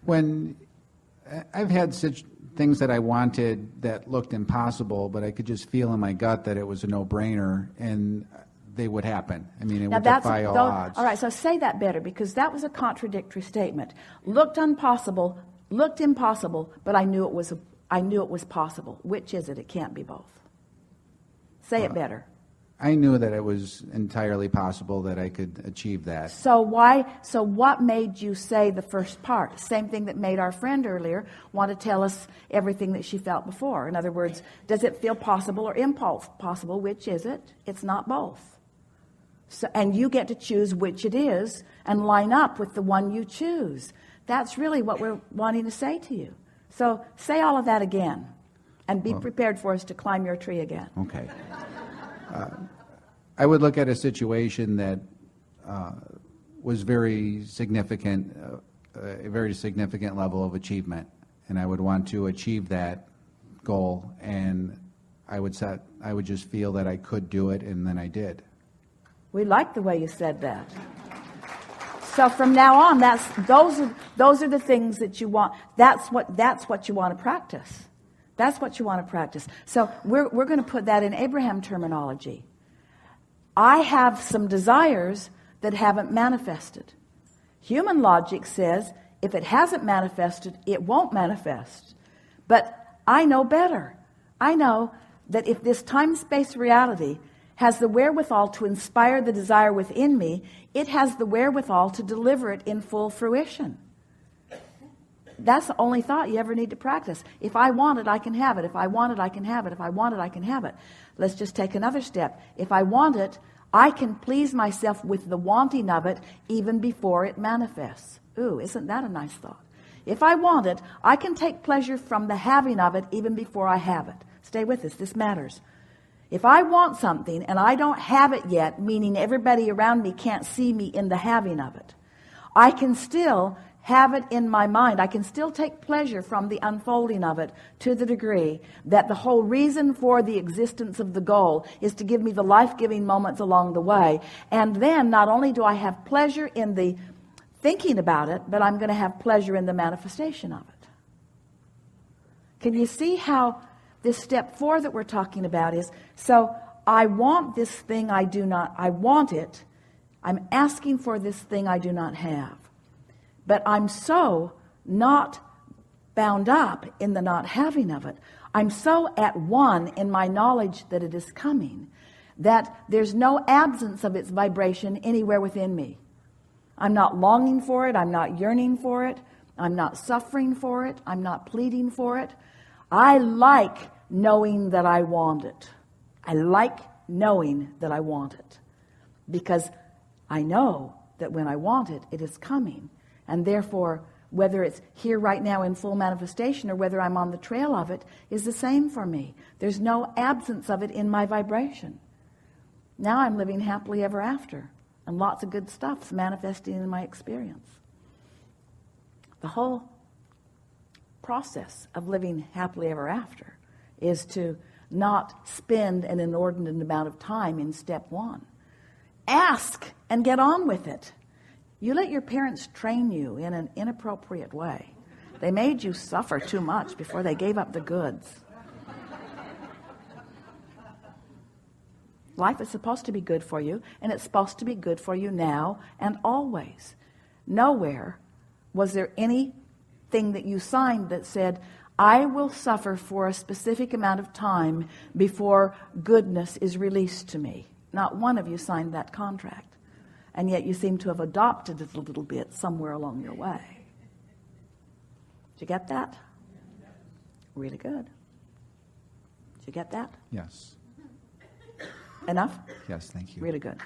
When I've had such things that I wanted that looked impossible, but I could just feel in my gut that it was a no-brainer, and they would happen. I mean, it would defy all odds. All right, so say that better, because that was a contradictory statement. Looked impossible, but I knew it was possible. Which is it? It can't be both. Say it better. I knew that it was entirely possible that I could achieve that. So what made you say the first part? Same thing that made our friend earlier want to tell us everything that she felt before. In other words, does it feel possible or impossible? Which is it? It's not both. So, and you get to choose which it is and line up with the one you choose. That's really what we're wanting to say to you. So say all of that again and be prepared for us to climb your tree again. Okay. I would look at a situation that was very significant, a very significant level of achievement, and I would want to achieve that goal, and I would just feel that I could do it, and then I did. We like the way you said that. So from now on, those are the things that you want. That's what you want to practice. That's what you want to practice. So we're going to put that in Abraham terminology. I have some desires that haven't manifested. Human logic says if it hasn't manifested, it won't manifest. But I know better. I know that if this time-space reality has the wherewithal to inspire the desire within me, it has the wherewithal to deliver it in full fruition. That's the only thought you ever need to practice. If I want it, I can have it. If I want it, I can have it. If I want it, I can have it. Let's just take another step. If I want it, I can please myself with the wanting of it even before it manifests. Ooh, isn't that a nice thought? If I want it, I can take pleasure from the having of it even before I have it. Stay with us. This matters. If I want something and I don't have it yet, meaning everybody around me can't see me in the having of it, I can still have it in my mind. I can still take pleasure from the unfolding of it to the degree that the whole reason for the existence of the goal is to give me the life-giving moments along the way. And then not only do I have pleasure in the thinking about it, but I'm going to have pleasure in the manifestation of it. Can you see how this step 4 that we're talking about is, so I want this thing I want it. I'm asking for this thing I do not have. But I'm so not bound up in the not having of it. I'm so at one in my knowledge that it is coming that there's no absence of its vibration anywhere within me. I'm not longing for it. I'm not yearning for it. I'm not suffering for it. I'm not pleading for it. I like knowing that I want it. I like knowing that I want it because I know that when I want it, it is coming. And therefore, whether it's here right now in full manifestation or whether I'm on the trail of it is the same for me. There's no absence of it in my vibration. Now I'm living happily ever after. And lots of good stuff's manifesting in my experience. The whole process of living happily ever after is to not spend an inordinate amount of time in step 1. Ask and get on with it. You let your parents train you in an inappropriate way. They made you suffer too much before they gave up the goods. Life is supposed to be good for you, and it's supposed to be good for you now and always. Nowhere was there anything that you signed that said, I will suffer for a specific amount of time before goodness is released to me. Not one of you signed that contract. And yet you seem to have adopted it a little bit somewhere along your way. Did you get that? Really good. Did you get that? Yes. Enough? Yes, thank you. Really good.